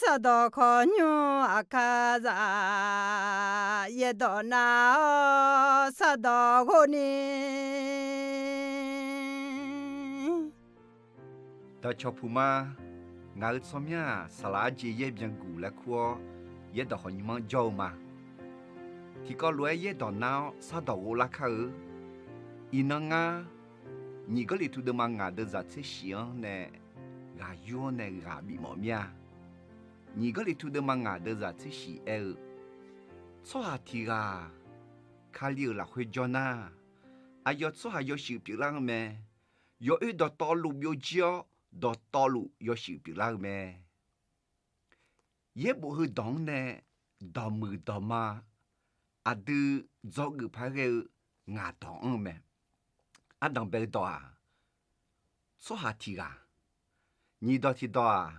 萨多可牛阿卡扎耶多那萨多可尼。到乔普嘛，俺说明萨拉姐也变古了苦，也到和你们教嘛。ที่ก็รวยเย่ดอนนาวซาดอกลักเขาอีนังอ่ะนี่ก็เลยทุดมังงาเดจัดเสียงเนี่ยกายูเนี่ยกาบีหมอมีอ่ะนี่ก็เลยทุดมังงาเดจัดเสียสวัสดีค่ะข้าเลี้ยวหลักหัวจน่ะอายอดสหายสิบปีหลังแม่ยอดดอตอลุยเจียดอตอลุยสิบปีหลังแม่เย่บุหือดองเนี่ยดอมือดอมาà đưa do người phải cái ngã đòn mà à đòn bê đò số hạt thì à nhị đò thì đò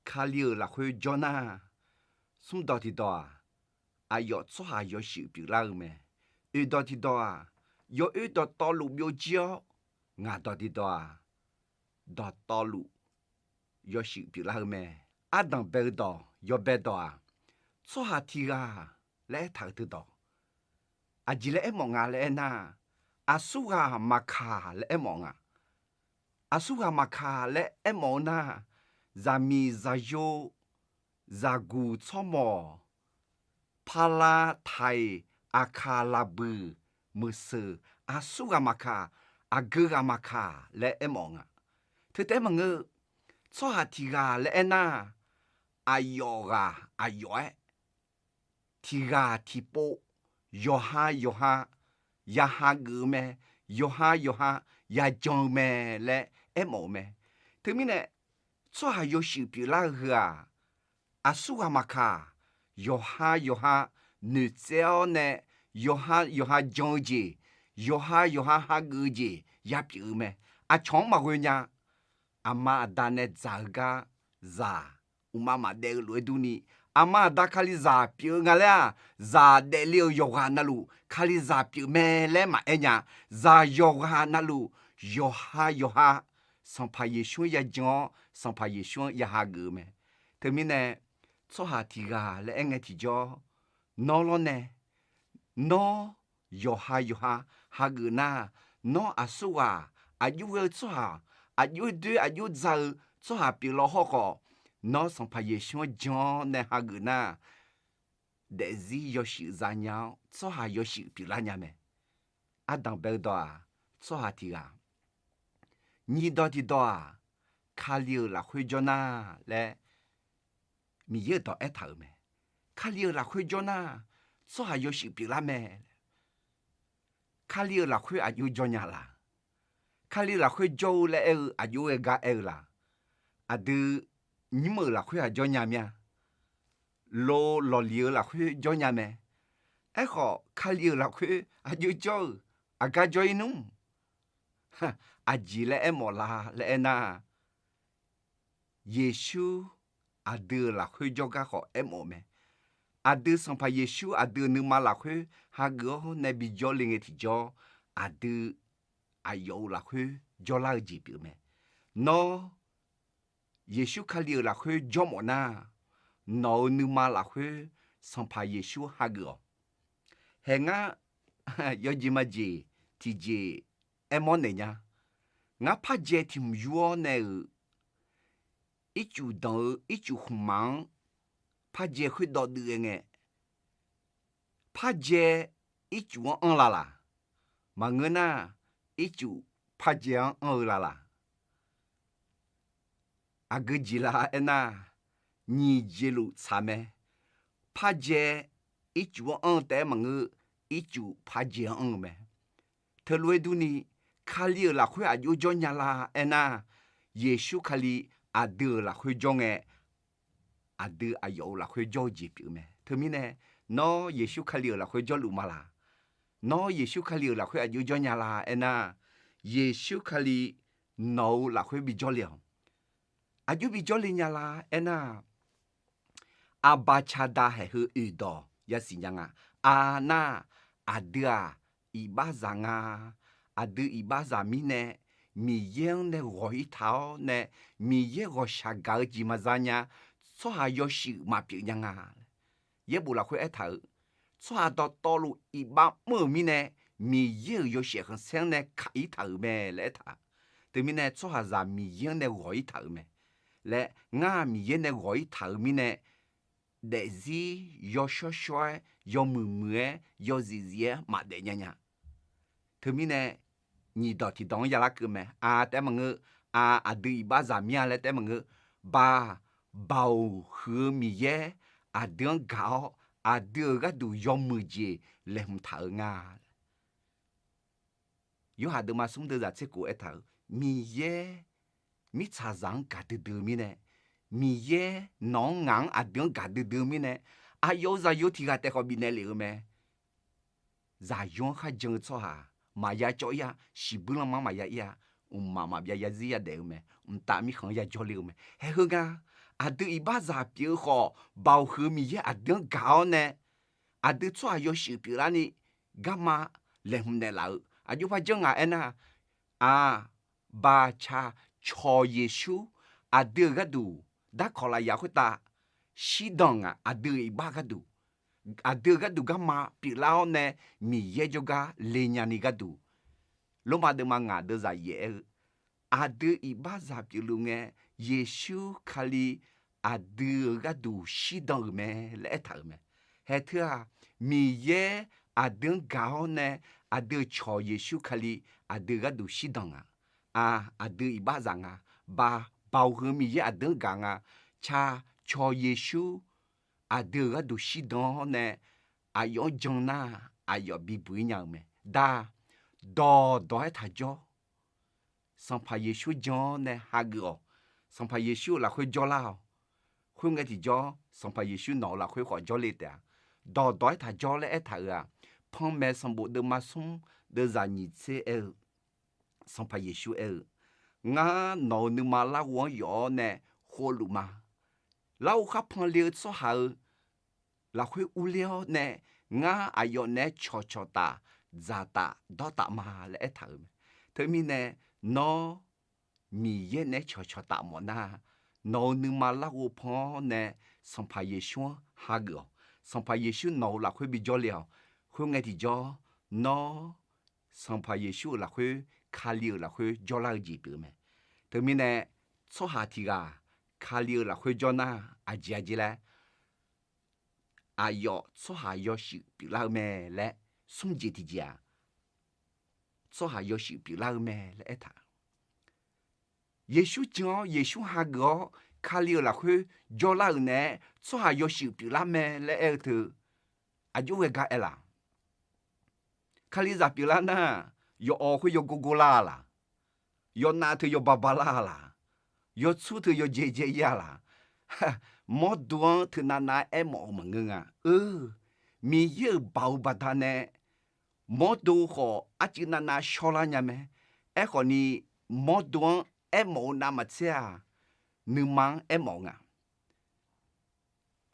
khá liều là khơi cho na sum đò thì đò à yọ số hạt yọ sự bị lao mà đò thì đò yọ đò to lụ yọ chiếu ngã đò thì đò to lụ yọ sự bị lao mà à đòn bê đò yọ bê đò số hạt thì à lẽ thằng thứ đó, à chỉ lẽ mong à lẽ na, à su à mà khà lẽ mong à su à mà khà lẽ mong na, za mi za yo, za gu cho mò, pala thai, à khà la bự, mơ sơ, à su à mà khà lẽ mong thứ thế mà ngơ, cho hạt thì gà lẽ na, à yo thì gà thì bộ yo ha ya ha gư mẹ yo ha ya chong mẹ lẽ em ổ mẹ thứ mi nè cho ha yo sự bị la hả à su ha maka yo ha nữ treo nè yo ha chong gì yo ha gư gì ya bị mẹ à chong mà quên nha ama đàn nè zaga za umama đeo lối du ni ama da khali za piu nga la za de liu yoga na lu khali za piu me le ma enya za yoga na lu yo ha sans pa yeshu ya jon sans pa yeshu ya ha gu me termine so ha ti ga le enge ti jo no lo ne no yo ha gu na no asua ayu ge so ha ayu de ayu za so ha piu lo ho ko nó sans pas yeshua John ne haguna Daefzir Yawshuif zanya so ha Yawshuif pilanya me adam beldoa so ha tiga ni do ti doa khalio la khujona le mi ye do etha me khalio la khujona so ha Yawshuif pilame khalio la khu ayu jonya la khalio la khu jo le ayu e ga la adu你们啦会啊叫伢咩？老liu啦会叫伢咩？哎好，看liu啦会啊就叫啊个叫伊弄，哈啊吉嘞哎莫啦嘞那，耶稣啊得啦会叫个好哎莫咩？啊得上怕耶稣啊得你妈啦会哈个那比叫另一提叫啊得啊有啦会叫啦几表咩？no Yeshu khali la khue jomona no numa la khue sans pas Yeshu hago henga yojimaji tije emonenya nga pa je tim yuo ne ichu do ichu humang pa je khue do de nge pa je ichu on la mangena ichu pa je on la agajila ena ni jelu same paje ichu on te mangu ichu paje on me thelwe du ni khali la khwe ayu jonya la ena yeshu khali adu la khwe jonge adu ayo la khwe joji pi me themine no yeshu khali la khwe jolu mala no yeshu khali la khwe ayu jonya la ena yeshu khali no la khwe bi joliao ayu bi jolinya la ena abachada he hu udo yasinyanga ana adia ibazanga adu ibaza mine mi yen ne roi tao ne mi ye ro shagal ji mazanya 错下要是嘛别人啊，也不来会一头，错下到道路一般莫名呢，米有要写很深呢，卡一头咩来他，对面呢错下让米有呢我一头咩，来俺米有呢我一头面呢。Daefzir Yawshuif 要妹妹要姐姐嘛的伢，他们呢，你到底当亚拉个咩？啊，但么个对把咱们来，但么个把包和米耶等搞对个都要妹姐来唔头啊！有下头嘛，送到在这个一头米耶，米查上搞得对面呢？米耶农硬等搞得对面呢？有提个带好面来了咩？咋用还真错哈？嘛呀叫呀，西不浪嘛呀，妈妈别呀子呀得没？大米行呀叫了没？还好个，对一把咋别好，包后面也等搞呢？对错要是别人呢，干嘛来唔来老？就怕讲呐，巴cha cho Yesu ada gadu da kola ya huta sidang ada iba gadu ada gadu gama pilau ne mi ye juga lenyani gadu lo ma de manga de za ye ada iba za pilunge Yesu kali ada gadu sidang me le ta me he thua mi ye ada gao ne ada cho Yesu kali ada gadu sidang ada iba zanga ba bao hư mi ye ada ganga cha cho Yesu ada gadu sidang ne ayo jona ayo bi bu nya me da do tha jo sans pa Yesu jon ne hago sans pa Yesu la khoi jo lao khoi nge ti jo sans pa Yesu no la khoi kho jo le ta do tha jo le tha phong me sans bo de ma sum de za ni ce sans pa Yesu nga no nu ma la wo yo ne ho lu ma lao kha phong le so ha la khoi u le ne nga ayo ne cho ta za ta do ta ma le tha thế mi ne no mi ye ne cho ta mo na no nu ma la wo pho ne sans pa Yesu ha go sans pa Yesu no la khoi bi jo le khoi nge ti jo no sans pa Yesu la khoi kha liu la khoi jo la ji bi me thế mi ne so ha ti ga kha liu la khoi jo na ji le ayo so ha yo shi bi la me le sum ji ti ja so ha yo shi bi la me le ta Yesu jo Yesu ha go kha liu la khoi jo la ne so ha yo shi bi la me le tu ju we ga la kha li za bi la na yo o khoi yo go la la yo na tu yo babala la yo chu tu yo je ya la mo duan tu na e mo nga mi ye bao ba ta ne mo du ho a chi na shola nya me e ho ni mo duan e mo na ma chia nu mang e mo nga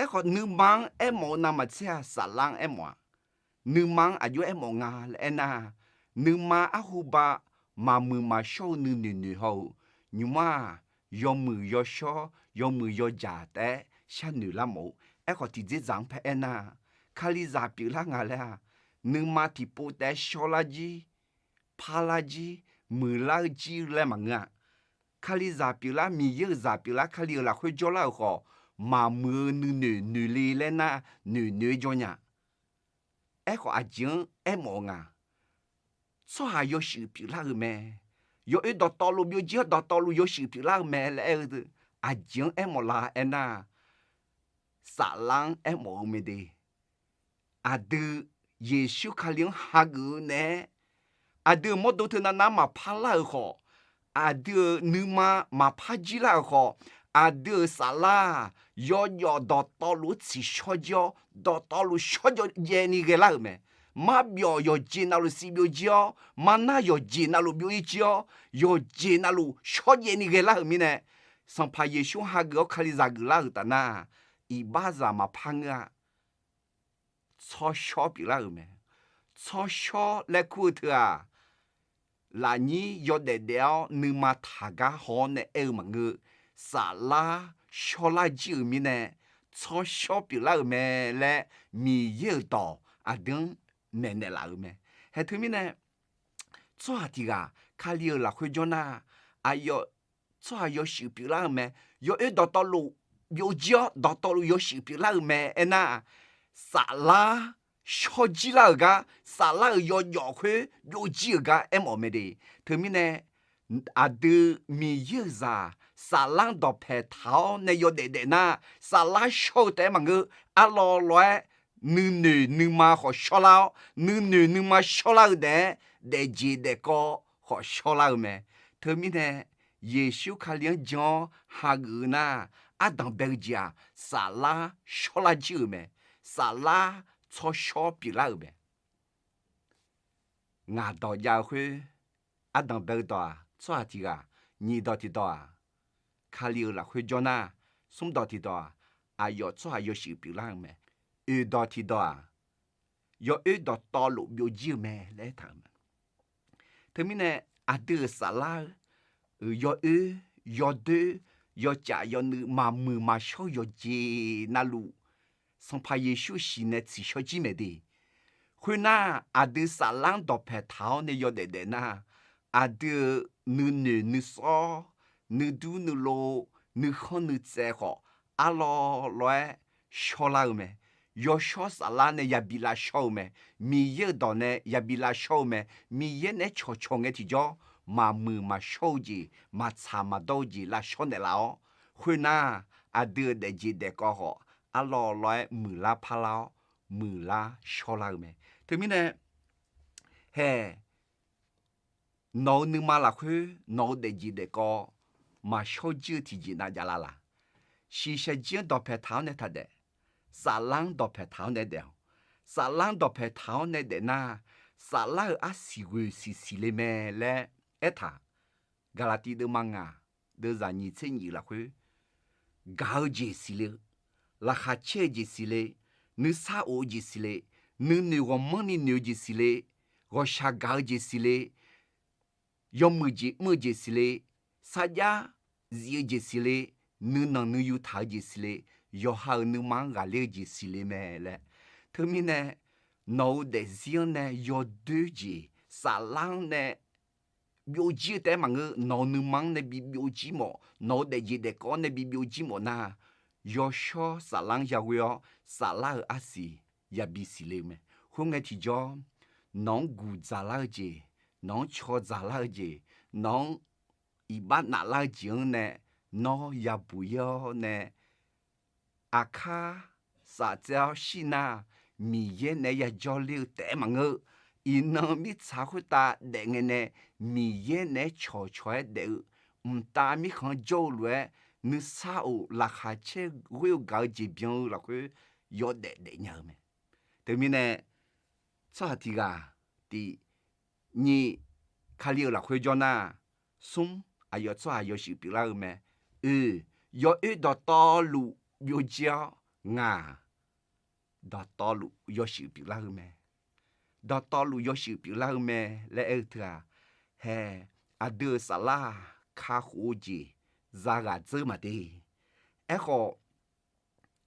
e ho nu mang e mo na ma chia sa lang e mo nu mang a yo e mo nga le na nu ma a hu ba ma mu ma show nu ho nyu ma yo mu yo sho yo mu yo ja te sha nu la mo e ho ti ji zang pe na kha li za pi la nga le nu ma ti po te sho la ji pa la ji mu la ji le ma nga kha li za pi la mi ye za pi la kha li la khoi jo la ho ma mu nu li le na nu jo nya e ho a jin e mo nga so ha yo shi pi la me yo e do to lu bio ji do to lu yo shi pi la me le a jin e mo la e na sa lang e mo me de a de Yesu kha liang ha gu ne a de mo do te na ma pa la ho a de nu ma pa ji la ho a de sa la yo do to lu chi sho jo do to lu sho jo ye ni ge la me ma bio yo ji na lu si bio jo ma na yo ji na lu bio jo yo ji na lu sho ye ni ge la mi ne sans pa Yesu ha go kha li za gu la ta na i ba za ma pa nga cho sho bi la me cho sho le ku ta la ni yo de nu ma tha ga ho ne ma ngu 撒拉小拉酒米呢，从小比拉么来米有道等奶奶拉么，还头面呢，做的个卡里拉会叫那要做要手比拉么，要到路有脚到路有手比拉么，那撒拉。小鸡那个，撒拉要鸟会有几个么么的，头面呢，都米有啥，撒拉到排头那要得那，撒拉小的嘛个，老来，你妈好小老，你妈小老的，得接得高好小老么，头面呢，耶稣看两讲哈个那，当白家，撒拉小拉酒么，撒拉。从小比拉呗，俺到家会，当白到做的个，你到的到卡里了会叫那，送到的到要做要手比拉咩，到的到要到道路有几咩来他们，他们呢得啥啦，要对要加要你嘛小要接那路。上怕耶稣是呢，只小姐妹的，会那的撒浪到排头呢，要得那，的你说，你读你罗，你看你在好，老来小老么，要小撒浪呢也比拉小么，米有到呢也比拉小么，米也呢悄悄的提着，嘛小姐，嘛差嘛多姐拉小的老，会那的姐的搞好。老来木拉帕拉木拉小拉么？对面呢？嘿，脑你妈拉去脑袋记得高，嘛小酒提起那家啦，西些见到排头呢他的，撒浪到排头呢的，撒浪到排头呢的那，撒浪西会西里面嘞，他，格拉蒂的忙啊，都让你趁你拉去，搞这西了。la hache jisile ne sa o jisile ne wo mani ne jisile go shaga jisile yo mu jisile saja zi jisile ne na ne yu ta jisile yo ha ne manga le jisile mele termine no de zion ne yo de ji sa lang ne biểu ji te mang no ne mang ne bi biểu ji mo no de ji de ko ne bi biểu ji mo na Yosho salang Yahweh salah asi yabisileme. Hungeti jo non gu zalaje, non cho zalaje, non ibat na la ne, no yabuyo ne. Aka sa zao shina mi ye ne ya jolly te mang ino mi tsakuta dengene mi ye ne cho de ta mi kan jo lue nous ça la hache oui gaji bien la que yo de nyame termine ça tiga di ni kali la que jona sum ayo ça yo shi pila me yo do to lu yo jia nga do to lu yo shi pila me do to lu yo shi pila me le etra he ade sala ka hoji zaga zema de echo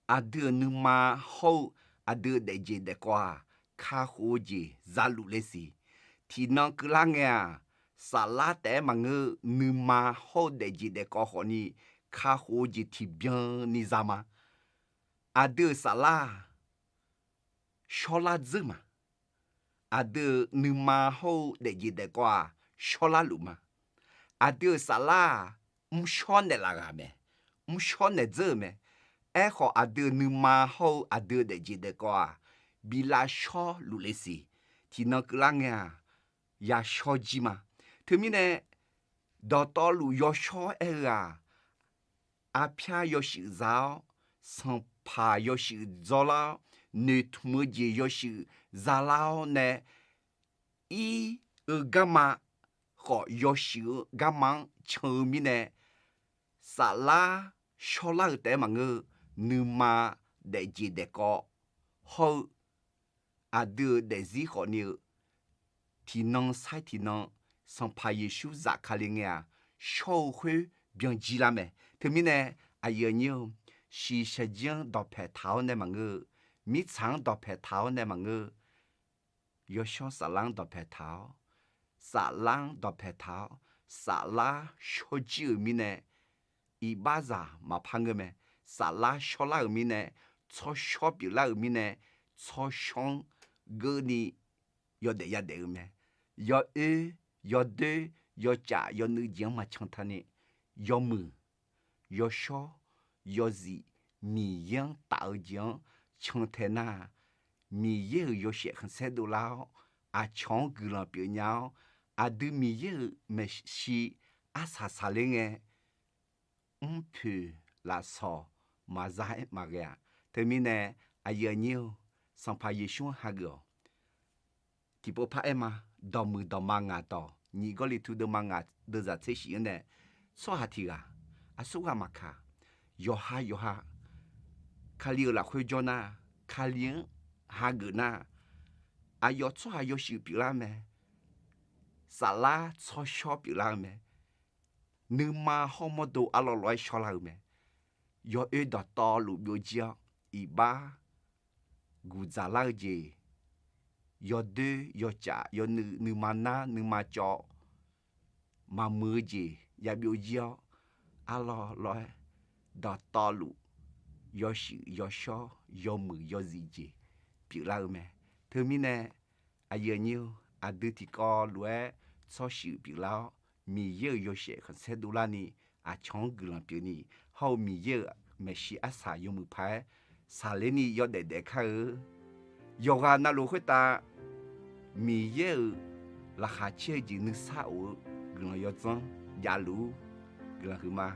ade numa ho ade de de kwa ka hoji zalu lesi ti na klanga salate mangu numa ho de de ko honi ka hoji ti bien ni zama ade sala shola zema ade numa ho de kwa shola luma ade sala mshone la game mshone zeme echo ade numa ho ade de jide kwa bila sho lulesi tina klanga ya shojima termine dotolu yosho era apia yoshi zao sans pa yoshi zola ne tmuji yoshi zalao ne i gama ho yoshi gama chomine sala shola te mang numa de ji de ko ho adu de zi ho ni ti non sai ti non sans pa yeshu za kalinga shou hui bien ji la me 特别呢，有牛是实际到排头呢嘛个，米肠到排头呢嘛个，要小沙浪到排头，沙浪到排头，沙拉小酒米呢，一巴扎嘛胖个咩？沙拉小拉米呢，炒小比拉米呢，炒香个呢，要得要得个咩？要要对要假要女讲嘛抢他呢，要么要小要字米样大讲抢他那米也要写很些多啦，抢个了别鸟，对米也没是啥啥的个，peut la so mà giải mà gà thế mình nè giờ nhiều sang phải yêu xuống ha gờ thì bộ phải mà đò mà ngà đò nhị có lý thu đò mà ngà đưa ra thế gì nè số hạt thì số hạt mà cả yo ha khá liều là khuya cho na khá liều ha gờ na yo số hạt yo sự bị làm mẹ xả lá số shop bị làm mẹ nếu mà không có đồ alo loại cho là mẹ yo đã to lụ biểu chia ba gu za la je yo de yo cha yo nu mana nu ma cho mà mưa je ya biểu chia alo loại đã to lụ yo shi yo sho yo mưa yo gì je biểu la mẹ thứ mi nè giờ nhiều đưa thì co lúa cho sự biểu la mi giờ yo sẽ không sẽ đủ la ni chọn cái làm biểu ni hậu mi giờ mà si sa yo mu phai sa le ni yo để khá yo ga na lu ta mi giờ là hạ chế gì nữa sao gần yo zong ya lu gần hư ma